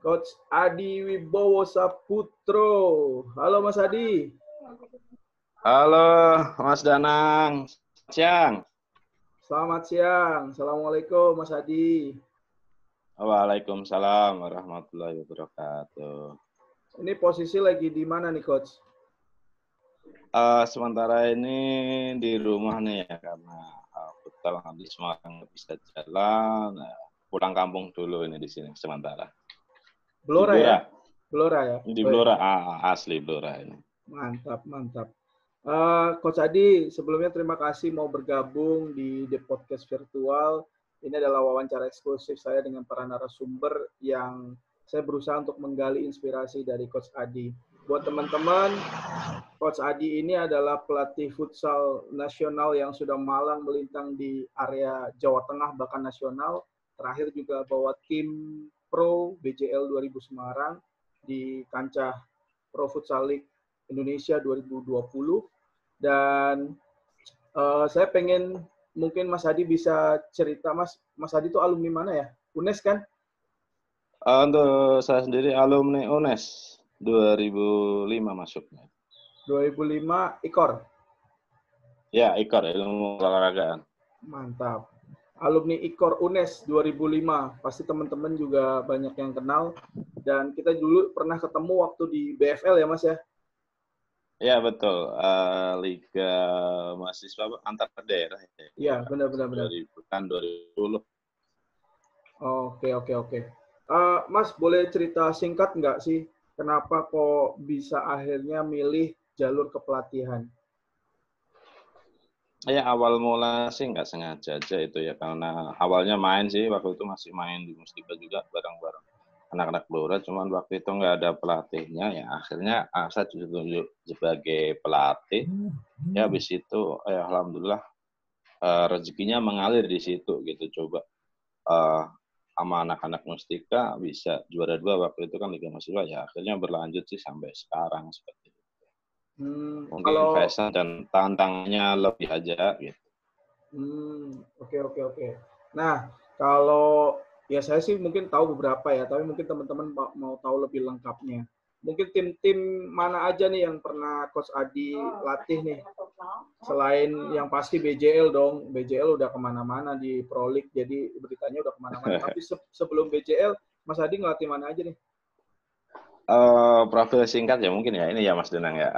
Coach Adi Wibowo Saputro. Halo Mas Adi. Halo Mas Danang, siang. Selamat siang. Assalamualaikum Mas Adi. Waalaikumsalam warahmatullahi wabarakatuh. Ini posisi lagi di mana nih Coach? Sementara ini di rumah nih ya, karena betul habis Semarang nggak bisa jalan. Pulang kampung dulu ini di sini sementara. Blora ya? Blora ya? Di Blora, asli Blora ini. Mantap, mantap. Coach Adi, sebelumnya terima kasih mau bergabung di The Podcast Virtual. Ini adalah wawancara eksklusif saya dengan para narasumber yang saya berusaha untuk menggali inspirasi dari Coach Adi. Buat teman-teman, Coach Adi ini adalah pelatih futsal nasional yang sudah malang melintang di area Jawa Tengah bahkan nasional. Terakhir juga bawa tim Pro BJL 2000 Semarang di kancah Pro Futsal League Indonesia 2020. Dan saya pengen mungkin Mas Adi bisa cerita, Mas Adi itu alumni mana ya? UNES kan? Untuk saya sendiri alumni UNES 2005 masuknya. 2005 IKOR? Ya, IKOR, ilmu olahragaan. Mantap. Alumni IKOR UNES 2005. Pasti teman-teman juga banyak yang kenal. Dan kita dulu pernah ketemu waktu di BFL ya Mas ya? Ya, betul. Liga Mahasiswa antar daerah. Iya, benar-benar. 2010. Oke. Mas, boleh cerita singkat nggak sih kenapa kok bisa akhirnya milih jalur kepelatihan? Ya, awal mula sih nggak sengaja aja itu ya, karena awalnya main sih, waktu itu masih main di Mustika juga bareng-bareng anak-anak Blora, cuman waktu itu nggak ada pelatihnya, ya akhirnya saya ditunjuk sebagai pelatih. Ya, habis itu alhamdulillah rezekinya mengalir di situ gitu, coba sama anak-anak Mustika bisa juara 2 waktu itu kan Liga Mahasiswa, ya akhirnya berlanjut sih sampai sekarang seperti itu. Mungkin Kalau fashion dan tantangannya lebih aja gitu. Oke. Nah, kalau ya saya sih mungkin tahu beberapa ya, tapi mungkin teman-teman mau tahu lebih lengkapnya. Mungkin tim-tim mana aja nih yang pernah Coach Adi latih nih? Selain yang pasti BJL dong, BJL udah kemana-mana di Pro League, jadi beritanya udah kemana-mana. Tapi sebelum BJL, Mas Adi ngelatih mana aja nih? Profil singkat ya mungkin ya, ini ya Mas Denang ya.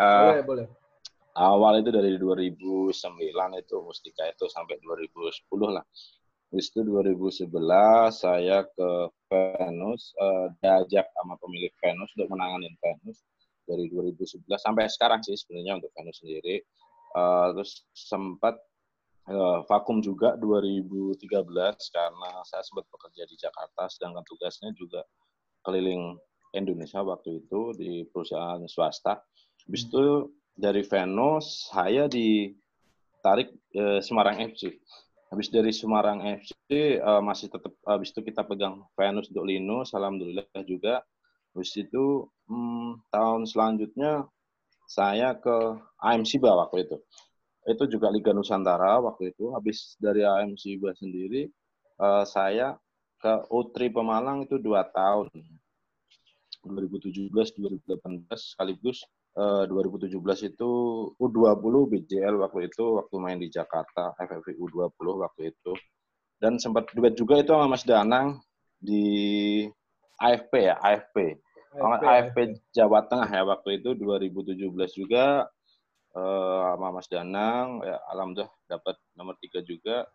Boleh. Awal itu dari 2009 itu Mustika itu sampai 2010 lah. Habis itu 2011 saya ke Venus, diajak sama pemilik Venus untuk menanganin Venus dari 2011 sampai sekarang sih sebenarnya untuk Venus sendiri. Terus sempat vakum juga 2013 karena saya sempat bekerja di Jakarta, sedangkan tugasnya juga keliling Indonesia waktu itu di perusahaan swasta. Habis itu dari Venus saya ditarik Semarang FC. Habis dari Semarang FC masih tetap, habis itu kita pegang Venus untuk Linus, alhamdulillah juga. Habis itu tahun selanjutnya saya ke AMC Ba waktu itu. Itu juga Liga Nusantara waktu itu. Habis dari AMC Ba sendiri saya ke U3 Pemalang itu 2 tahun. 2017-2018 sekaligus 2017 itu U20 BJL waktu itu, waktu main di Jakarta, FFV U20 waktu itu. Dan sempat duet juga itu sama Mas Danang di AFP ya, AFP Jawa Tengah ya waktu itu 2017 juga sama Mas Danang, ya alhamdulillah dapat nomor 3 juga.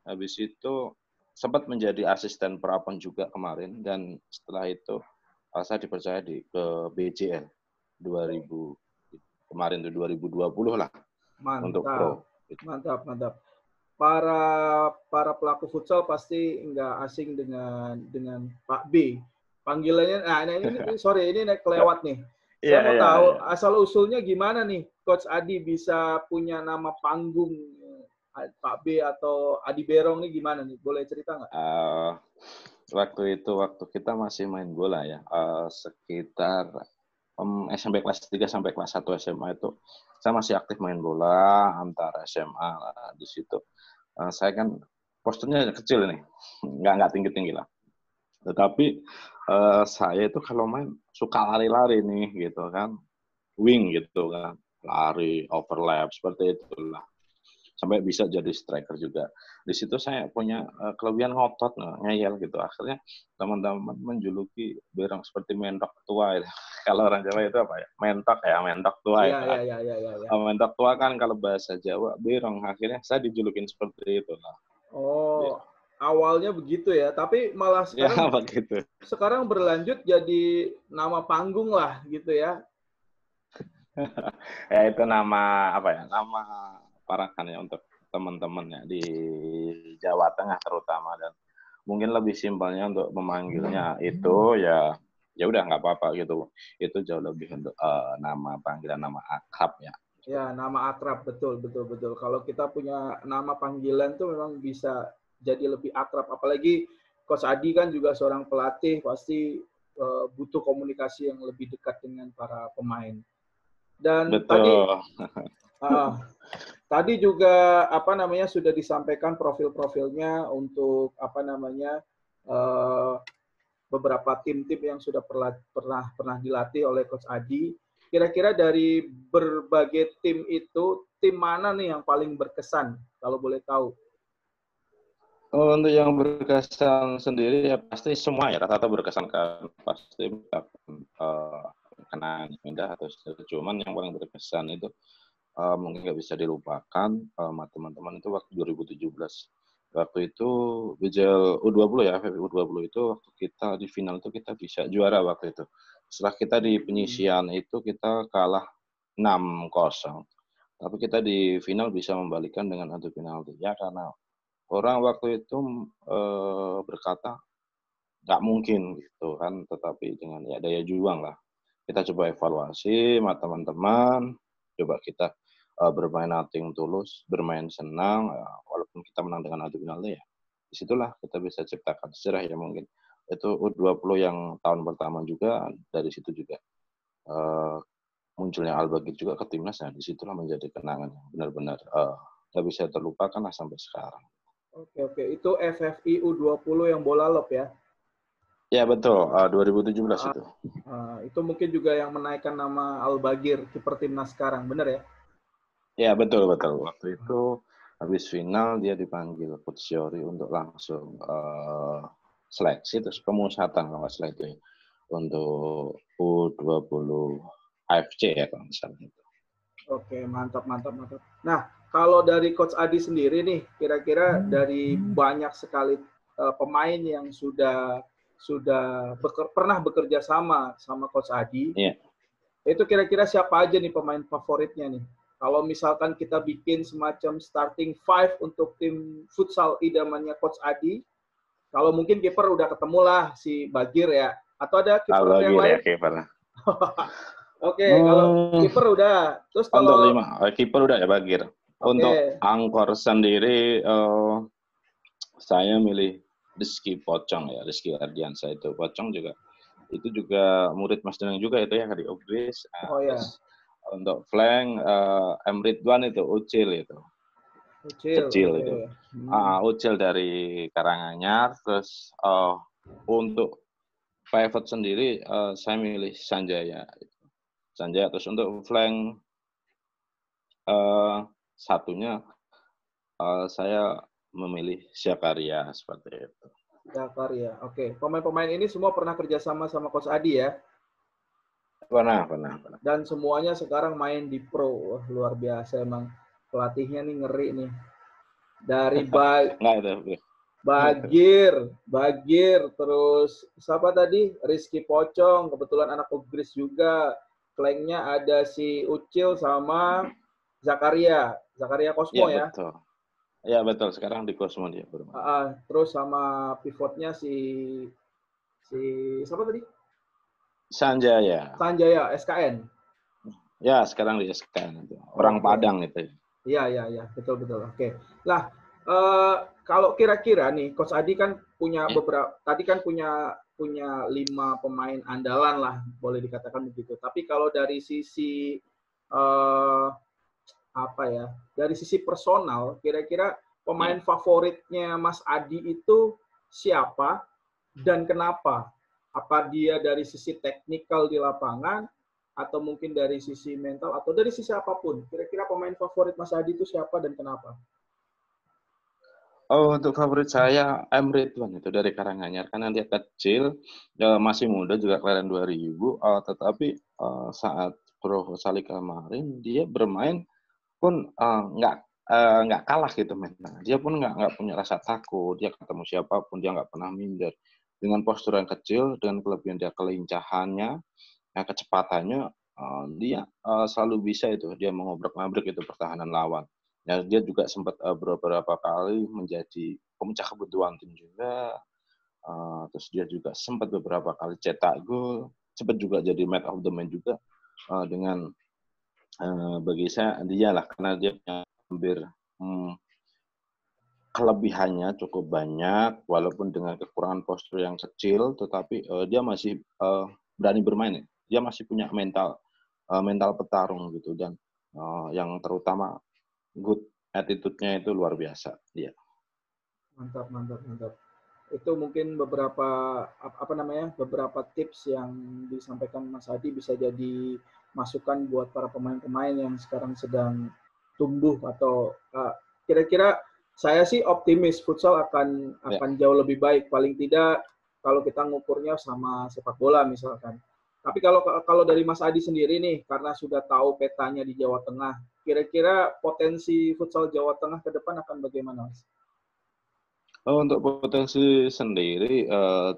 Habis itu sempat menjadi asisten Prapon juga kemarin, dan setelah itu saya dipercaya ke BJL 2000 kemarin itu 2020 lah. Mantap. Untuk pro. Mantap. Para pelaku futsal pasti nggak asing dengan Pak B. Panggilannya, ini kelewat nih. Saya mau tahu asal usulnya gimana nih, Coach Adi bisa punya nama panggung Pak B atau Adi Berong nih gimana nih? Boleh cerita nggak? Waktu kita masih main bola ya, sekitar SMP kelas 3 sampai kelas 1 SMA itu saya masih aktif main bola antara SMA lah, di situ. Saya kan posturnya kecil nih, nggak tinggi-tinggi lah. Tetapi Saya itu kalau main suka lari-lari nih gitu kan, wing gitu kan, lari, overlap seperti itulah. Sampai bisa jadi striker juga. Di situ saya punya kelebihan ngotot, ngeyel gitu. Akhirnya teman-teman menjuluki Berong seperti mentok tua. Itu. Kalau orang Jawa itu apa ya? Mentok tua Iya, itu. iya, iya, iya, iya. Mentok tua kan kalau bahasa Jawa Berong. Akhirnya saya dijulukin seperti itu lah. Oh, awalnya begitu ya. Tapi malah Ya sekarang begitu. berlanjut jadi nama panggung lah gitu ya. Ya itu nama apa ya? Nama parakan ya untuk teman-teman ya di Jawa Tengah terutama, dan mungkin lebih simpelnya untuk memanggilnya itu ya udah nggak apa-apa gitu. Itu jauh lebih untuk nama panggilan, nama akrab ya. Ya, nama akrab, betul, betul, betul. Kalau kita punya nama panggilan tuh memang bisa jadi lebih akrab. Apalagi Coach Adi kan juga seorang pelatih, pasti butuh komunikasi yang lebih dekat dengan para pemain. Dan Betul. tadi juga sudah disampaikan profil-profilnya untuk beberapa tim-tim yang sudah pernah dilatih oleh Coach Adi. Kira-kira dari berbagai tim itu, tim mana nih yang paling berkesan, kalau boleh tahu? Untuk yang berkesan sendiri ya pasti semua ya rata-rata berkesan, kan pasti kenangan indah atau cuman yang paling berkesan itu mungkin nggak bisa dilupakan sama teman-teman itu waktu 2017. Waktu itu BJL U20 ya, U20 itu waktu kita di final itu kita bisa juara waktu itu. Setelah kita di penyisian itu kita kalah 6-0. Tapi kita di final bisa membalikan dengan adu penalti. Ya karena orang waktu itu berkata nggak mungkin gitu kan, tetapi dengan ya daya juang lah. Kita coba evaluasi sama teman-teman, coba kita bermain nothing tulus, bermain senang, walaupun kita menang dengan adu penalti ya. Disitulah kita bisa ciptakan sejarah ya mungkin. Itu U20 yang tahun pertama juga, dari situ juga munculnya Al-Bagir juga ke timnas, ya disitulah menjadi kenangan yang benar-benar nggak bisa terlupakan lah sampai sekarang. Oke. Itu FFI U20 yang bola lob ya? Ya betul, 2017 itu. Itu mungkin juga yang menaikkan nama Al-Bagir, kiper timnas sekarang, benar ya? Ya betul. Waktu itu habis final dia dipanggil Coach Syori untuk langsung seleksi, terus pemusatan kalau nggak salah itu ya, untuk U20 AFC ya kalau misalnya itu. Oke, mantap. Nah, kalau dari Coach Adi sendiri nih, kira-kira dari banyak sekali pemain yang sudah pernah bekerja sama Coach Adi, itu kira-kira siapa aja nih pemain favoritnya nih? Kalau misalkan kita bikin semacam starting five untuk tim futsal idamannya Coach Adi, kalau mungkin kiper udah ketemu lah si Bagir ya, atau ada kiper yang lain? Ya, Oke, kalau kiper udah. Terus kalau untuk 5, kiper udah ya Bagir. Untuk angkor sendiri saya milih Rizky Pocong ya, Rizky Ardiansyah itu. Pocong juga itu juga murid Mas Danang juga itu ya di Obris. Oh ya. Untuk flank M. Ridwan itu Ucil itu. Kecil okay. Itu. Ucil dari Karanganyar. Terus untuk pivot sendiri saya milih Sanjaya. Terus untuk flank satunya saya memilih Zakaria seperti itu. Zakaria, oke. Pemain-pemain ini semua pernah kerjasama sama Coach Adi ya? Pernah. Dan semuanya sekarang main di pro. Wah, luar biasa emang. Pelatihnya nih ngeri nih. Dari Bagir, terus siapa tadi? Rizky Pocong, kebetulan anak Ogris juga. Flanknya ada si Ucil sama Zakaria Cosmo ya? Betul. Ya betul, sekarang di Cosmo dia. Terus sama pivotnya si siapa tadi? Sanjaya, SKN. Ya, sekarang di SKN itu. Orang Padang itu. Iya, betul. Oke. Lah, kalau kira-kira nih Coach Adi kan punya tadi kan punya 5 pemain andalan lah, boleh dikatakan begitu. Tapi kalau dari sisi dari sisi personal, kira-kira pemain favoritnya Mas Adi itu siapa dan kenapa? Apa dia dari sisi teknikal di lapangan, atau mungkin dari sisi mental, atau dari sisi apapun. Kira-kira pemain favorit Mas Adi itu siapa dan kenapa? Oh, untuk favorit saya Emre Tuan itu dari Karanganyar karena dia kecil, masih muda juga kelahiran 2000, tetapi saat Pro Sali kemarin dia bermain pun nggak kalah gitu mental. Dia pun nggak punya rasa takut. Dia ketemu siapapun dia nggak pernah minder. Dengan postur yang kecil, dengan kelebihan dia kelincahannya, kecepatannya, dia selalu bisa itu dia mengobrak-abrik itu pertahanan lawan. Ya, dia juga sempat beberapa kali menjadi pemecah kebutuhan tim juga. Terus dia juga sempat beberapa kali cetak gol, sempat juga jadi man of the match juga dengan bagi saya dia lah karena dia punya hampir kelebihannya cukup banyak walaupun dengan kekurangan postur yang kecil tetapi dia masih berani bermain ya. Dia masih punya mental petarung gitu dan yang terutama good attitude-nya itu luar biasa dia. Mantap, mantap, mantap. Itu mungkin beberapa beberapa tips yang disampaikan Mas Adi bisa jadi masukan buat para pemain-pemain yang sekarang sedang tumbuh atau kira-kira saya sih optimis futsal akan jauh lebih baik, paling tidak kalau kita ngukurnya sama sepak bola misalkan. Tapi kalau dari Mas Adi sendiri nih, karena sudah tahu petanya di Jawa Tengah, kira-kira potensi futsal Jawa Tengah ke depan akan bagaimana, Mas? Untuk potensi sendiri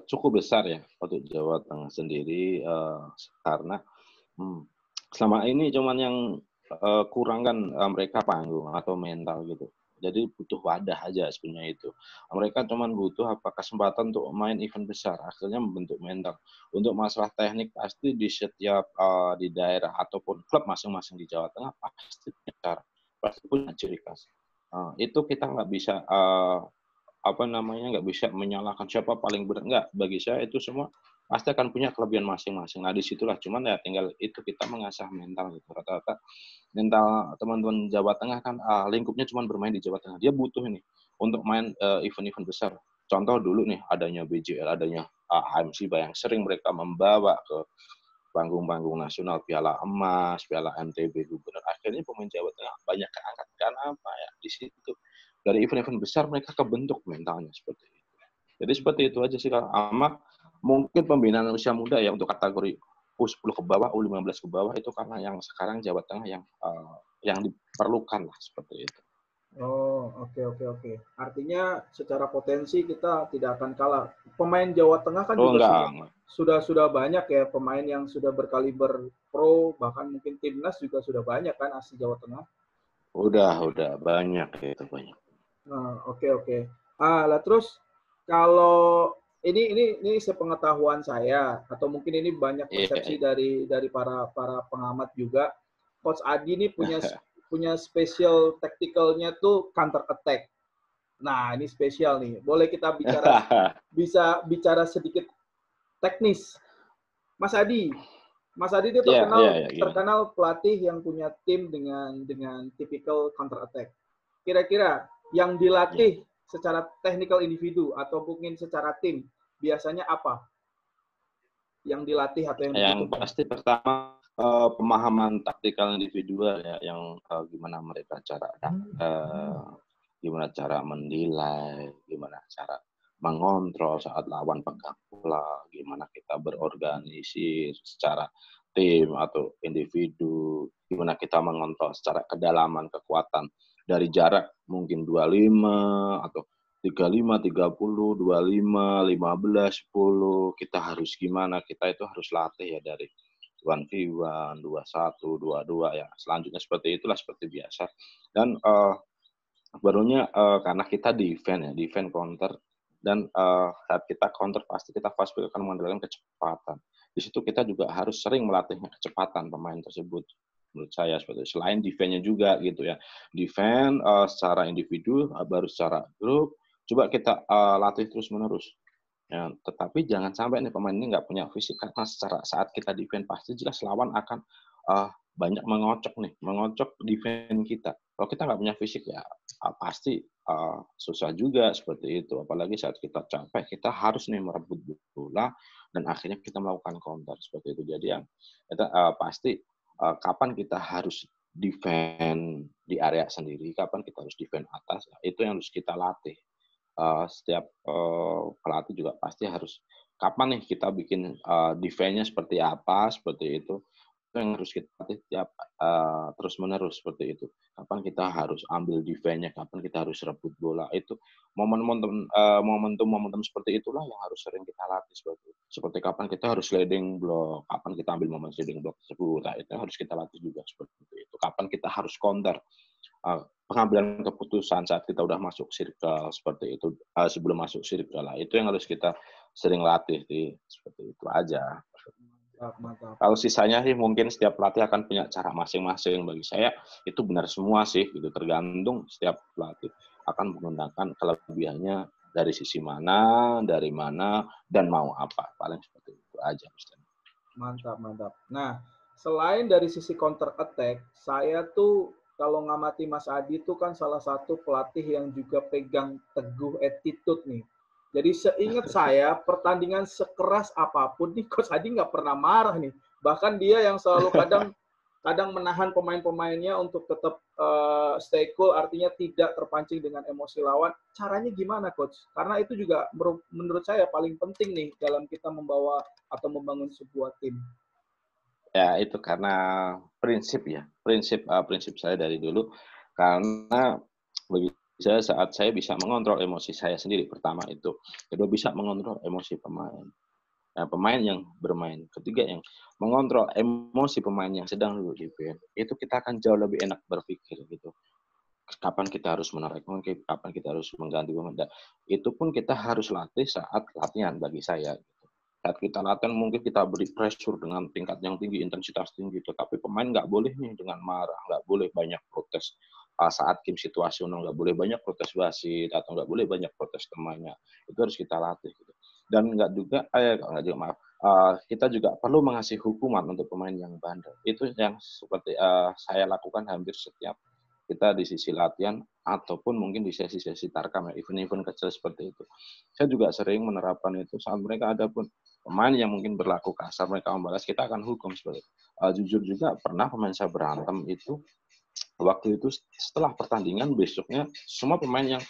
cukup besar ya untuk Jawa Tengah sendiri karena selama ini cuman yang kurang kan mereka panggung atau mental gitu. Jadi butuh wadah aja sebenarnya itu. Mereka cuman butuh kesempatan untuk main event besar, akhirnya membentuk mental. Untuk masalah teknik pasti di setiap di daerah ataupun klub masing-masing di Jawa Tengah pasti punya cara, pasti punya ciri khas. Itu kita nggak bisa nggak bisa menyalahkan siapa paling benar, nggak. Bagi saya itu semua pasti akan punya kelebihan masing-masing. Nah disitulah cuman ya tinggal itu kita mengasah mental gitu. Rata-rata mental teman-teman Jawa Tengah kan lingkupnya cuma bermain di Jawa Tengah. Dia butuh ini untuk main event-event besar. Contoh dulu nih adanya BJL, adanya AMC yang sering mereka membawa ke panggung-panggung nasional, Piala Emas, Piala MTB Gubernur. Akhirnya pemain Jawa Tengah banyak keangkat. Karena apa ya? Di situ dari event-event besar mereka kebentuk mentalnya seperti itu. Jadi seperti itu aja sih Kak. Mungkin pembinaan usia muda ya untuk kategori U10 ke bawah, U15 ke bawah itu karena yang sekarang Jawa Tengah yang diperlukan lah seperti itu. Oh, oke. Artinya secara potensi kita tidak akan kalah. Pemain Jawa Tengah kan juga sudah banyak ya pemain yang sudah berkaliber pro, bahkan mungkin timnas juga sudah banyak kan asli Jawa Tengah. Udah banyak itu banyak. Nah, oke. Lah terus kalau ini sepengetahuan saya atau mungkin ini banyak persepsi dari para pengamat juga. Coach Adi ini punya special tactical-nya tuh counter attack. Nah, ini spesial nih. Boleh kita bisa bicara sedikit teknis. Mas Adi itu terkenal pelatih yang punya tim dengan tipikal counter attack. Kira-kira yang dilatih secara technical individu atau mungkin secara tim biasanya apa? Yang dilatih atau yang dibutuhkan? Pasti pertama pemahaman taktikal individual ya, yang gimana mereka gimana cara menilai, gimana cara mengontrol saat lawan pegang bola, gimana kita berorganisasi secara tim atau individu, gimana kita mengontrol secara kedalaman kekuatan dari jarak mungkin 25 atau 35, 30, 25, 15, 10, kita harus gimana, kita itu harus latih ya dari 1v1, 21, 22 ya. Selanjutnya seperti itulah seperti biasa. Dan barunya karena kita defend counter dan saat kita counter pasti kita fast break akan mengandalkan kecepatan. Di situ kita juga harus sering melatih kecepatan pemain tersebut. Menurut saya seperti itu. Selain defense-nya juga gitu ya. Defense secara individu baru secara grup coba kita latih terus-menerus. Ya, tetapi jangan sampai nih pemain ini nggak punya fisik karena saat kita defense pasti jelas lawan akan banyak mengocok defense kita. Kalau kita nggak punya fisik ya pasti susah juga seperti itu. Apalagi saat kita capek, kita harus nih merebut bola dan akhirnya kita melakukan counter seperti itu. Jadi yang kita pasti kapan kita harus defend di area sendiri, kapan kita harus defend atas, itu yang harus kita latih. Setiap pelatih juga pasti harus kapan nih kita bikin defense-nya seperti apa, seperti itu yang harus kita latih tiap terus menerus seperti itu. Kapan kita harus ambil defense-nya, kapan kita harus rebut bola, itu momentum seperti itulah yang harus sering kita latih seperti itu. Seperti kapan kita harus sliding block, kapan kita ambil momen sliding block tersebut, nah, itu harus kita latih juga seperti itu. Kapan kita harus counter, pengambilan keputusan saat kita udah masuk circle seperti itu, sebelum masuk circle lah, itu yang harus kita sering latih seperti itu aja. Mantap. Kalau sisanya sih mungkin setiap pelatih akan punya cara masing-masing. Bagi saya itu benar semua sih, gitu. Tergantung setiap pelatih akan menggunakan kelebihannya dari sisi mana, dari mana, dan mau apa. Paling seperti itu aja. Mantap. Nah, selain dari sisi counter attack, saya tuh kalau ngamati Mas Adi tuh kan salah satu pelatih yang juga pegang teguh attitude nih. Jadi seingat saya, pertandingan sekeras apapun nih, Coach Adi nggak pernah marah nih. Bahkan dia yang selalu kadang menahan pemain-pemainnya untuk tetap stay cool, artinya tidak terpancing dengan emosi lawan. Caranya gimana, Coach? Karena itu juga menurut saya paling penting nih dalam kita membawa atau membangun sebuah tim. Ya, itu karena prinsip ya. Prinsip saya dari dulu. Karena bagi saya saat saya bisa mengontrol emosi saya sendiri, pertama itu. Kedua, bisa mengontrol emosi pemain. Nah, pemain yang bermain. Ketiga, yang mengontrol emosi pemain yang sedang duduk di bench. Itu kita akan jauh lebih enak berpikir gitu. Kapan kita harus menarik, kapan kita harus mengganti pemain. Itu pun kita harus latih saat latihan bagi saya. Saat kita latihan mungkin kita beri pressure dengan tingkat yang tinggi, intensitas tinggi. Tetapi pemain nggak boleh nih dengan marah, nggak boleh banyak protes saat game situasional, nggak boleh banyak protes wasit atau nggak boleh banyak protes temannya. Itu harus kita latih. Gitu. Dan kita juga perlu mengasih hukuman untuk pemain yang bandel. Itu yang seperti saya lakukan hampir setiap kita di sisi latihan ataupun mungkin di sesi-sesi tarkam ya, event-event kecil seperti itu. Saya juga sering menerapkan itu saat mereka ada pun pemain yang mungkin berlaku kasar, mereka membalas, kita akan hukum seperti itu. Jujur juga pernah pemain saya berantem itu, waktu itu setelah pertandingan besoknya semua pemain yang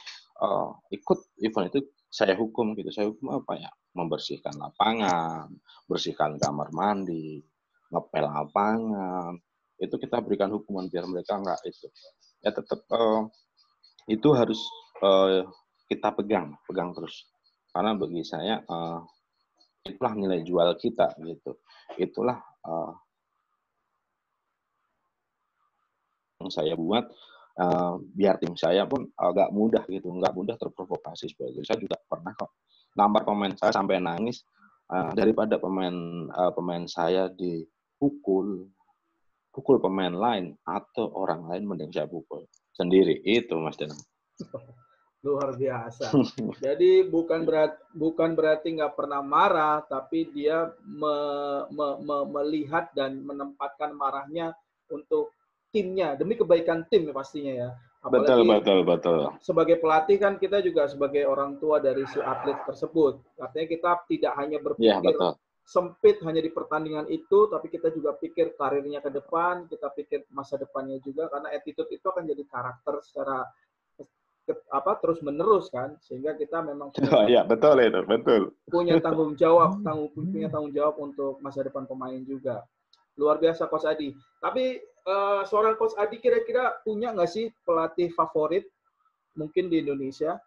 ikut event itu saya hukum gitu. Saya hukum apa ya? Membersihkan lapangan, bersihkan kamar mandi, ngepel lapangan. Itu kita berikan hukuman biar mereka enggak itu. Ya tetap itu harus kita pegang terus. Karena bagi saya itulah nilai jual kita gitu. Itulah yang saya buat biar tim saya pun agak mudah gitu, nggak mudah terprovokasi seperti itu. Saya juga pernah kok nampar pemain saya sampai nangis daripada pemain saya dipukul pemain lain atau orang lain mending saya pukul sendiri itu Mas Danang. Luar biasa. Jadi bukan berarti nggak pernah marah, tapi dia melihat dan menempatkan marahnya untuk timnya, demi kebaikan tim pastinya ya. Apalagi betul. Sebagai pelatih kan kita juga sebagai orang tua dari si atlet tersebut. Artinya kita tidak hanya berpikir sempit hanya di pertandingan itu, tapi kita juga pikir karirnya ke depan, kita pikir masa depannya juga, karena attitude itu akan jadi karakter secara terus menerus kan, sehingga kita memang punya tanggung jawab untuk masa depan pemain juga. Luar biasa Coach Adi. Tapi seorang Coach Adi kira-kira punya nggak sih pelatih favorit mungkin di Indonesia?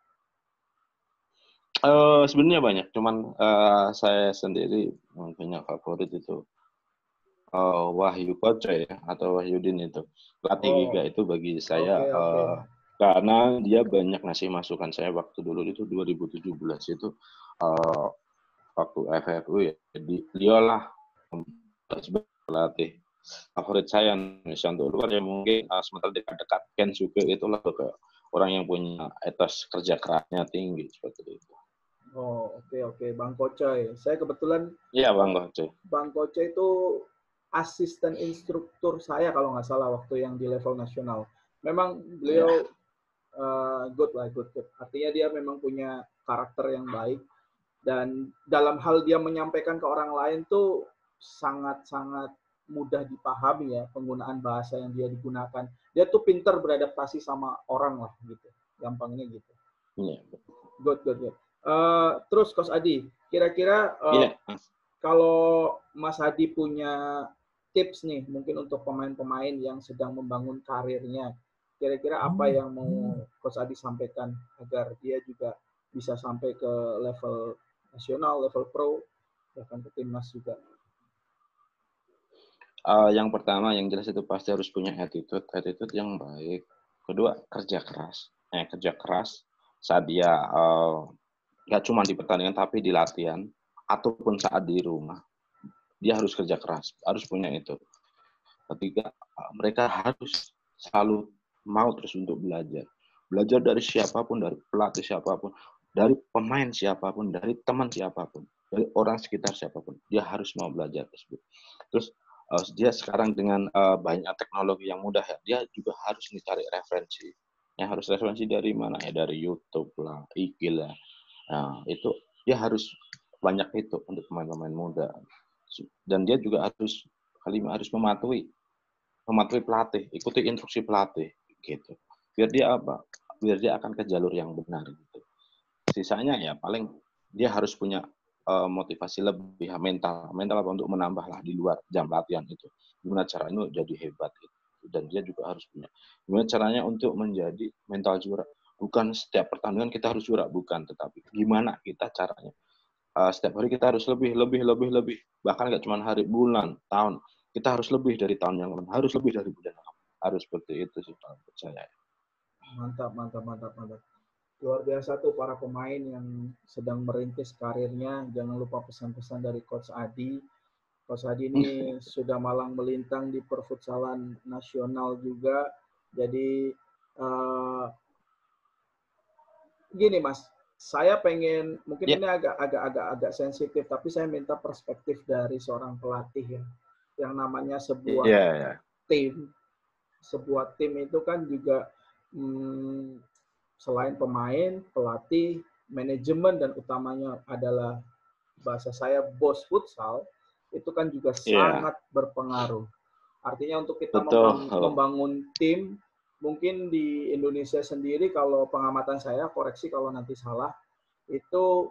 Sebenarnya banyak, cuman saya sendiri punya favorit itu Wahyu Koce ya, atau Wahyudin itu. Pelatih Giga itu bagi saya karena dia banyak ngasih masukan saya waktu dulu itu 2017 itu waktu FFU ya. Jadi beliaulah pelatih favorit saya Indonesia. Untuk luar ya mungkin sementara dekat-dekat Ken juga itulah orang yang punya etos kerja kerasnya tinggi seperti itu. Oh, oke. Bang Koce. Saya kebetulan Iya, Bang Koce. Bang Koce itu asisten instruktur saya kalau nggak salah waktu yang di level nasional. Memang Ya. beliau good. Artinya dia memang punya karakter yang baik dan dalam hal dia menyampaikan ke orang lain tuh sangat-sangat mudah dipahami ya penggunaan bahasa yang dia digunakan. Dia tuh pinter beradaptasi sama orang lah gitu. Gampangnya gitu. Ya. Good. Terus Coach Adi, kira-kira Ya. kalau Mas Adi punya tips nih mungkin untuk pemain-pemain yang sedang membangun karirnya, kira-kira apa yang mau Coach Adi sampaikan agar dia juga bisa sampai ke level nasional, level pro, bahkan ke timnas juga. Yang pertama yang jelas itu pasti harus punya attitude yang baik. Kedua, kerja keras saat dia nggak cuma di pertandingan tapi di latihan ataupun saat di rumah. Dia harus kerja keras, harus punya itu. Ketiga, mereka harus selalu mau terus untuk belajar. Belajar dari siapapun, dari pelatih siapapun, dari pemain siapapun, dari teman siapapun, dari orang sekitar siapapun. Dia harus mau belajar tersebut. Terus dia sekarang dengan banyak teknologi yang mudah ya, dia juga harus mencari referensi. Ya harus referensi dari mana ya, dari YouTube lah, IG lah. Nah, itu dia harus banyak itu untuk pemain-pemain muda. Dan dia juga harus mematuhi pelatih, ikuti instruksi pelatih gitu. Biar dia apa? Biar dia akan ke jalur yang benar gitu. Sisanya ya paling dia harus punya motivasi lebih mental apa untuk menambah lah di luar jam latihan itu. Gimana caranya jadi hebat gitu. Dan dia juga harus punya gimana caranya untuk menjadi mental juara. Bukan setiap pertandingan kita harus juara, bukan, tetapi gimana kita caranya. Setiap hari kita harus lebih. Bahkan nggak cuma hari, bulan, tahun. Kita harus lebih dari tahun yang lalu. Harus lebih dari bulan yang lalu. Harus seperti itu sih, kalau percaya. Mantap. Luar biasa tuh para pemain yang sedang merintis karirnya. Jangan lupa pesan-pesan dari Coach Adi. Coach Adi ini sudah malang melintang di perfutsalan nasional juga. Jadi gini Mas, saya pengen mungkin ini agak sensitif, tapi saya minta perspektif dari seorang pelatih ya, yang namanya sebuah tim. Sebuah tim itu kan juga selain pemain, pelatih, manajemen dan utamanya adalah bahasa saya bos futsal, itu kan juga sangat berpengaruh. Artinya untuk kita membangun tim, mungkin di Indonesia sendiri kalau pengamatan saya, koreksi kalau nanti salah, itu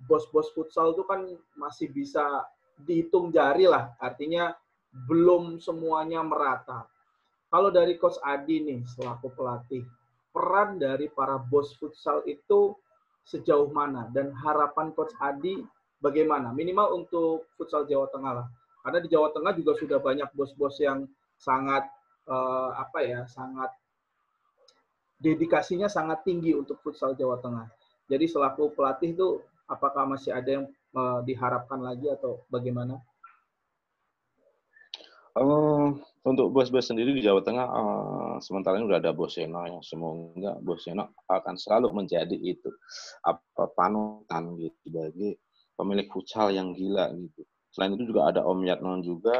bos-bos futsal itu kan masih bisa dihitung jari lah. Artinya belum semuanya merata. Kalau dari Coach Adi nih selaku pelatih, peran dari para bos futsal itu sejauh mana? Dan harapan Coach Adi bagaimana? Minimal untuk futsal Jawa Tengah lah. Karena di Jawa Tengah juga sudah banyak bos-bos yang sangat sangat dedikasinya sangat tinggi untuk futsal Jawa Tengah. Jadi selaku pelatih itu apakah masih ada yang diharapkan lagi atau bagaimana? Untuk bos-bos sendiri di Jawa Tengah, sementara ini udah ada Bos Seno ya. Semoga Bos Seno akan selalu menjadi itu panutan gitu bagi pemilik futsal yang gila gitu. Selain itu juga ada Om Yatnon juga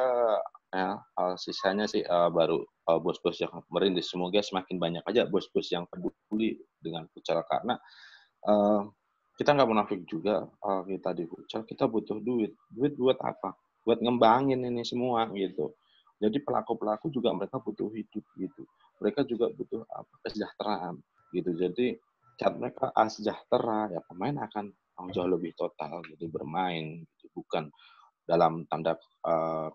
ya. Sisanya sih baru bos-bos yang merintis. Semoga semakin banyak aja bos-bos yang peduli dengan futsal karena kita nggak munafik juga kita di futsal kita butuh duit. Duit buat apa? Buat ngembangin ini semua gitu. Jadi pelaku-pelaku juga mereka butuh hidup gitu. Mereka juga butuh kesejahteraan gitu. Jadi saat mereka sejahtera ya pemain akan jauh lebih total gitu bermain gitu. Bukan dalam tanda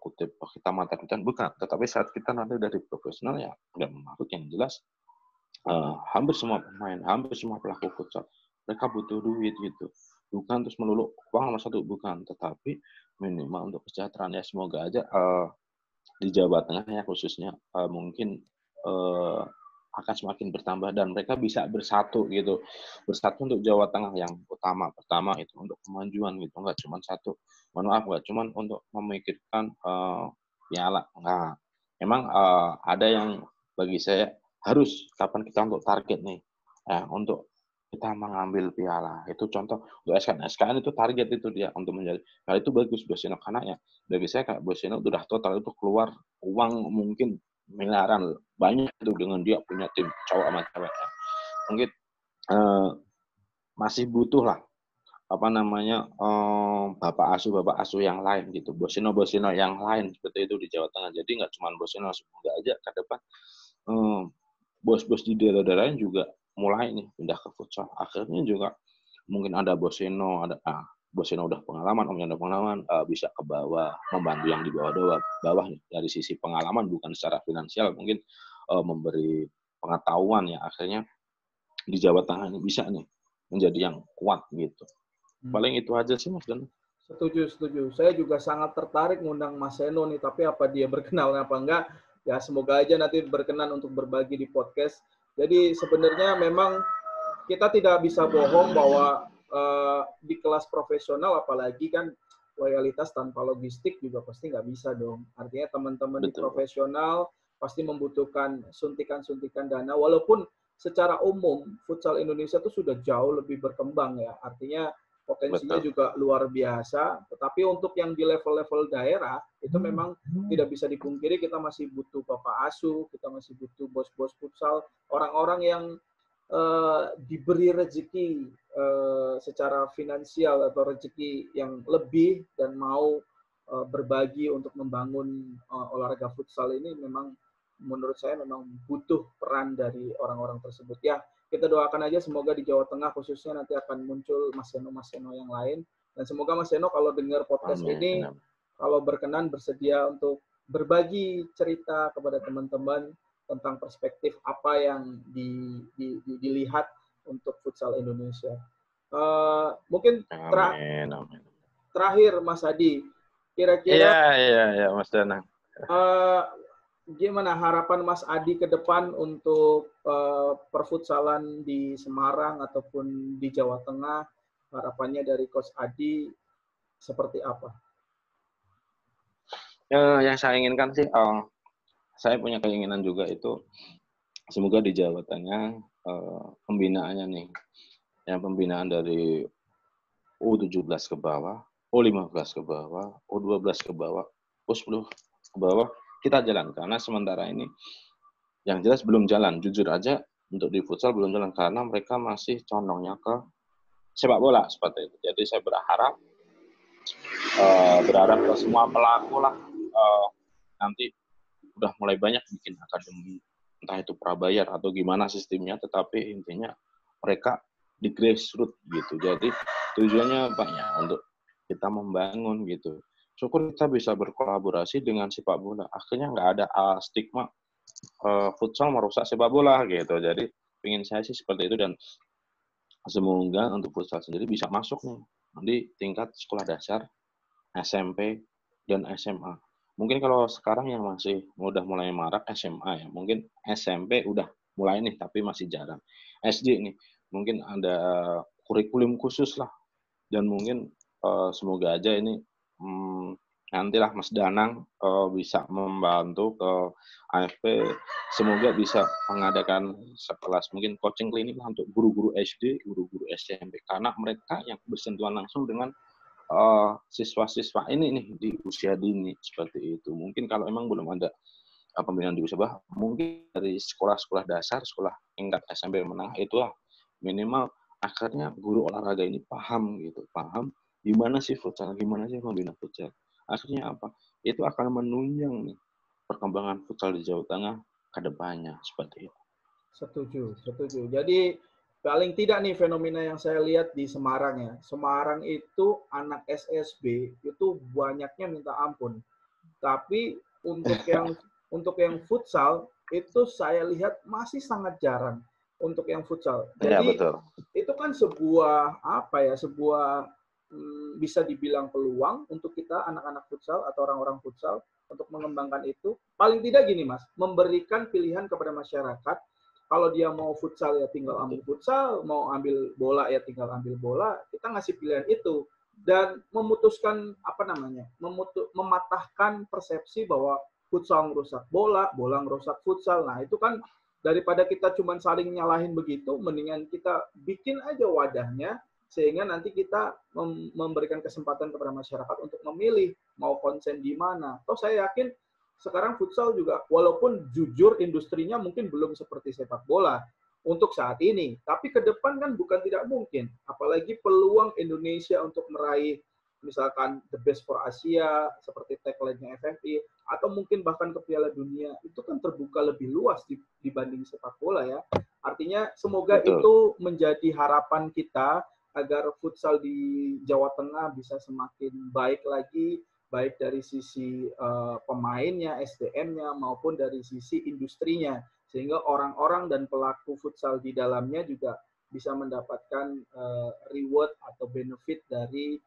kutip kita mata-mataan bukan. Tetapi saat kita nanti dari profesional ya nggak menakut yang jelas hampir semua pemain, hampir semua pelaku futsal mereka butuh duit gitu. Bukan terus melulu uang nomor satu bukan, tetapi minimal untuk kesejahteraan ya semoga aja di Jawa Tengah ya khususnya mungkin akan semakin bertambah dan mereka bisa bersatu gitu. Bersatu untuk Jawa Tengah yang pertama itu untuk kemajuan gitu. Enggak cuma satu. Mohon maaf enggak cuma untuk memikirkan piala. Enggak. Memang ada yang bagi saya harus kapan kita untuk target nih. Untuk kita mengambil piala. Itu contoh untuk SKN. SKN itu target itu dia untuk menjadi. Nah itu bagus Boseno karena ya bagi saya kayak Boseno udah total itu keluar uang mungkin miliaran banyak itu dengan dia punya tim cowok sama cewek. Mungkin masih butuh lah apa namanya bapak asuh yang lain gitu, Boseno yang lain seperti itu di Jawa Tengah. Jadi nggak cuma Boseno, semoga aja ke depan bos-bos di daerah-daerah juga mulai nih pindah ke futsal. Akhirnya juga mungkin ada Boseno, Boseno udah pengalaman, Omnya udah pengalaman, bisa ke bawah, membantu yang di bawah nih dari sisi pengalaman bukan secara finansial, mungkin memberi pengetahuan ya, akhirnya di Jawa Tengah ini bisa nih menjadi yang kuat gitu. Paling itu aja sih Mas Dan. Setuju. Saya juga sangat tertarik ngundang Mas Seno nih, tapi apa dia berkenan apa enggak? Ya semoga aja nanti berkenan untuk berbagi di podcast. Jadi sebenarnya memang kita tidak bisa bohong bahwa di kelas profesional apalagi kan loyalitas tanpa logistik juga pasti nggak bisa dong. Artinya teman-teman di profesional pasti membutuhkan suntikan-suntikan dana, walaupun secara umum futsal Indonesia itu sudah jauh lebih berkembang ya. Artinya potensinya juga luar biasa, tetapi untuk yang di level-level daerah itu memang tidak bisa dipungkiri kita masih butuh bapak asuh, kita masih butuh bos-bos futsal, orang-orang yang diberi rezeki secara finansial atau rezeki yang lebih dan mau berbagi untuk membangun olahraga futsal ini. Memang menurut saya memang butuh peran dari orang-orang tersebut ya. Kita doakan aja semoga di Jawa Tengah khususnya nanti akan muncul Mas Seno yang lain. Dan semoga Mas Seno kalau dengar podcast ini, kalau berkenan bersedia untuk berbagi cerita kepada teman-teman tentang perspektif apa yang dilihat untuk futsal Indonesia. Mungkin terakhir Mas Adi, kira-kira Iya Mas Danang. Gimana harapan Mas Adi ke depan untuk perfutsalan di Semarang ataupun di Jawa Tengah? Harapannya dari Coach Adi seperti apa? Yang saya inginkan sih, saya punya keinginan juga itu, semoga di Jawa Tengah pembinaannya nih, yang pembinaan dari U17 ke bawah, U15 ke bawah, U12 ke bawah, U10 ke bawah, kita jalan. Karena sementara ini yang jelas belum jalan, jujur aja untuk di futsal belum jalan karena mereka masih condongnya ke sepak bola seperti itu. Jadi saya berharap ke semua pelaku lah nanti udah mulai banyak bikin akademi, entah itu prabayar atau gimana sistemnya, tetapi intinya mereka di grassroots gitu. Jadi tujuannya banyak untuk kita membangun gitu. Syukur kita bisa berkolaborasi dengan sepak bola. Akhirnya nggak ada stigma futsal merusak sepak bola gitu. Jadi ingin saya sih seperti itu, dan semoga untuk futsal sendiri bisa masuk nih di tingkat sekolah dasar, SMP, dan SMA. Mungkin kalau sekarang yang masih udah mulai marak SMA ya, mungkin SMP udah mulai nih tapi masih jarang. SD nih mungkin ada kurikulum khusus lah, dan mungkin semoga aja ini nantilah Mas Danang bisa membantu ke AFP, semoga bisa mengadakan sekelas mungkin coaching klinik lah untuk guru-guru SD, guru-guru SMP, karena mereka yang bersentuhan langsung dengan siswa-siswa ini nih di usia dini seperti itu. Mungkin kalau emang belum ada pembinaan di usia bawah, mungkin dari sekolah-sekolah dasar, sekolah tingkat SMP menengah itulah minimal akhirnya guru olahraga ini paham gitu, paham gimana sih futsal, gimana sih membina futsal. Akhirnya apa? Itu akan menunjang nih perkembangan futsal di Jawa Tengah ke depannya seperti itu. Setuju. Jadi paling tidak nih fenomena yang saya lihat di Semarang ya. Semarang itu anak SSB itu banyaknya minta ampun. Tapi untuk yang futsal itu saya lihat masih sangat jarang untuk yang futsal. Jadi ya, betul. Itu kan sebuah bisa dibilang peluang untuk kita anak-anak futsal atau orang-orang futsal untuk mengembangkan itu. Paling tidak gini Mas, memberikan pilihan kepada masyarakat. Kalau dia mau futsal ya tinggal ambil futsal, mau ambil bola ya tinggal ambil bola. Kita ngasih pilihan itu dan memutuskan mematahkan persepsi bahwa futsal merusak bola, bola merusak futsal. Nah itu kan daripada kita cuma saling nyalahin begitu, mendingan kita bikin aja wadahnya, sehingga nanti kita memberikan kesempatan kepada masyarakat untuk memilih mau konsen di mana. Toh saya yakin sekarang futsal juga, walaupun jujur industrinya mungkin belum seperti sepak bola untuk saat ini, tapi ke depan kan bukan tidak mungkin. Apalagi peluang Indonesia untuk meraih misalkan the best for Asia, seperti tagline-nya FFI, atau mungkin bahkan ke Piala Dunia, itu kan terbuka lebih luas dibanding sepak bola ya. Artinya semoga Betul. itu menjadi harapan kita agar futsal di Jawa Tengah bisa semakin baik lagi, baik dari sisi pemainnya, SDM-nya, maupun dari sisi industrinya. Sehingga orang-orang dan pelaku futsal di dalamnya juga bisa mendapatkan reward atau benefit dari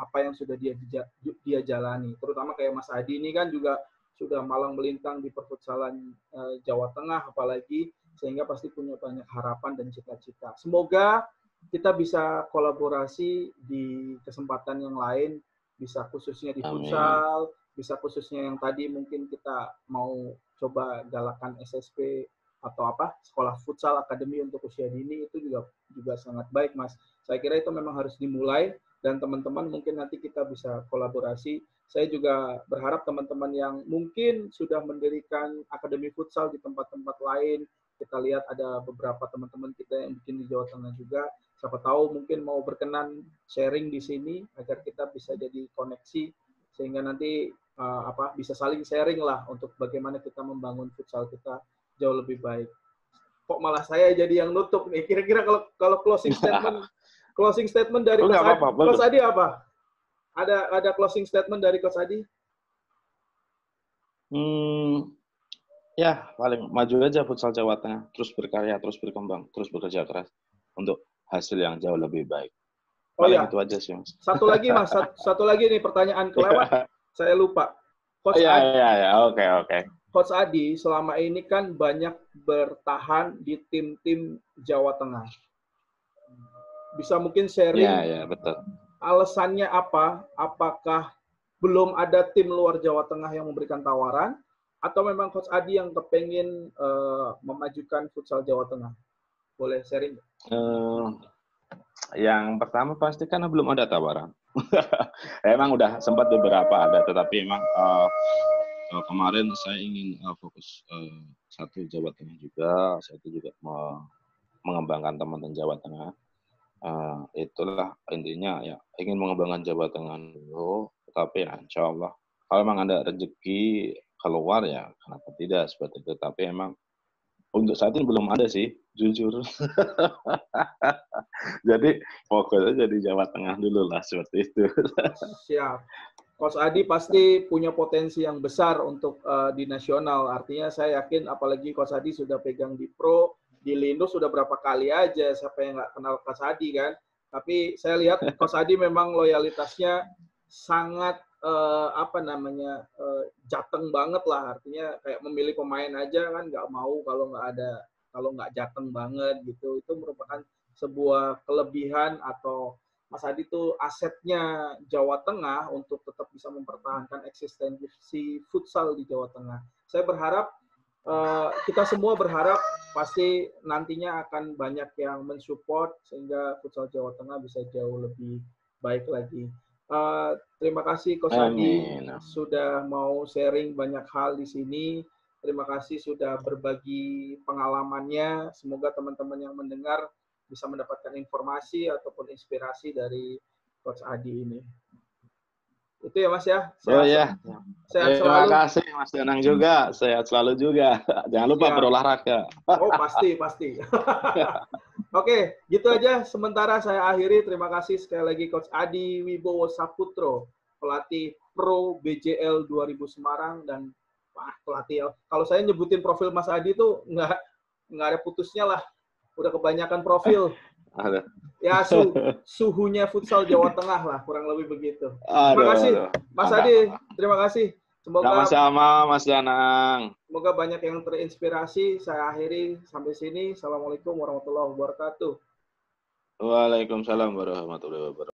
apa yang sudah dia jalani. Terutama kayak Mas Adi ini kan juga sudah malang melintang di perfutsalan Jawa Tengah apalagi, sehingga pasti punya banyak harapan dan cita-cita. Semoga kita bisa kolaborasi di kesempatan yang lain, bisa khususnya di futsal, bisa khususnya yang tadi mungkin kita mau coba galakan SSP atau apa, sekolah futsal akademi untuk usia dini, itu juga sangat baik, Mas. Saya kira itu memang harus dimulai, dan teman-teman mungkin nanti kita bisa kolaborasi. Saya juga berharap teman-teman yang mungkin sudah mendirikan akademi futsal di tempat-tempat lain, kita lihat ada beberapa teman-teman kita yang bikin di Jawa Tengah juga, siapa tahu mungkin mau berkenan sharing di sini agar kita bisa jadi koneksi, sehingga nanti bisa saling sharing lah untuk bagaimana kita membangun futsal kita jauh lebih baik. Kok malah saya jadi yang nutup nih? Kira-kira kalau closing statement dari Coach Adi apa? Ada closing statement dari Coach Adi? Ya, paling maju aja futsal Jawa Tengah, terus berkarya, terus berkembang, terus bekerja keras untuk hasil yang jauh lebih baik. Paling itu aja sih, Mas. Satu lagi, Mas. Satu lagi nih pertanyaan kelewat. Saya lupa. Coach Adi. Oke. Coach Adi selama ini kan banyak bertahan di tim-tim Jawa Tengah. Bisa mungkin sharing. Ya, betul. Alasannya apa? Apakah belum ada tim luar Jawa Tengah yang memberikan tawaran? Atau memang Coach Adi yang kepengen memajukan futsal Jawa Tengah? Boleh sharing? Yang pertama pasti karena belum ada tawaran. Emang udah sempat beberapa ada, tetapi emang kemarin saya ingin fokus satu Jawa Tengah juga, satu juga mengembangkan teman-teman Jawa Tengah. Itulah intinya ya, ingin mengembangkan Jawa Tengah dulu, tetapi ya insya Allah kalau memang ada rezeki keluar ya kenapa tidak seperti itu. Tapi emang untuk saat ini belum ada sih, jujur. Jadi fokus aja di Jawa Tengah dulu lah seperti itu. Siap. Coach Adi pasti punya potensi yang besar untuk di nasional. Artinya saya yakin apalagi Coach Adi sudah pegang di Pro, di Lindo sudah berapa kali aja, siapa yang nggak kenal Coach Adi kan. Tapi saya lihat Coach Adi memang loyalitasnya sangat jateng banget lah. Artinya kayak memilih pemain aja kan nggak mau kalau nggak jateng banget gitu. Itu merupakan sebuah kelebihan atau Mas Adi itu asetnya Jawa Tengah untuk tetap bisa mempertahankan eksistensi futsal di Jawa Tengah. Saya berharap, kita semua berharap pasti nantinya akan banyak yang mensupport sehingga futsal Jawa Tengah bisa jauh lebih baik lagi. Terima kasih Coach Adi sudah mau sharing banyak hal di sini. Terima kasih sudah berbagi pengalamannya. Semoga teman-teman yang mendengar bisa mendapatkan informasi ataupun inspirasi dari Coach Adi ini. Itu ya Mas ya. Sehat selalu. Terima kasih Mas Danang juga. Sehat selalu juga. Jangan lupa berolahraga. Oh pasti. Oke, gitu aja. Sementara saya akhiri. Terima kasih sekali lagi Coach Adi Wibowo Saputro, pelatih Pro BJL 2000 Semarang, dan pelatih. Kalau saya nyebutin profil Mas Adi itu nggak ada putusnya lah. Udah kebanyakan profil. Ya suhunya futsal Jawa Tengah lah, kurang lebih begitu. Terima kasih Mas Adi. Terima kasih. Semoga sama-sama Mas Danang. Semoga banyak yang terinspirasi. Saya akhiri sampai sini. Assalamualaikum warahmatullahi wabarakatuh. Waalaikumsalam warahmatullahi wabarakatuh.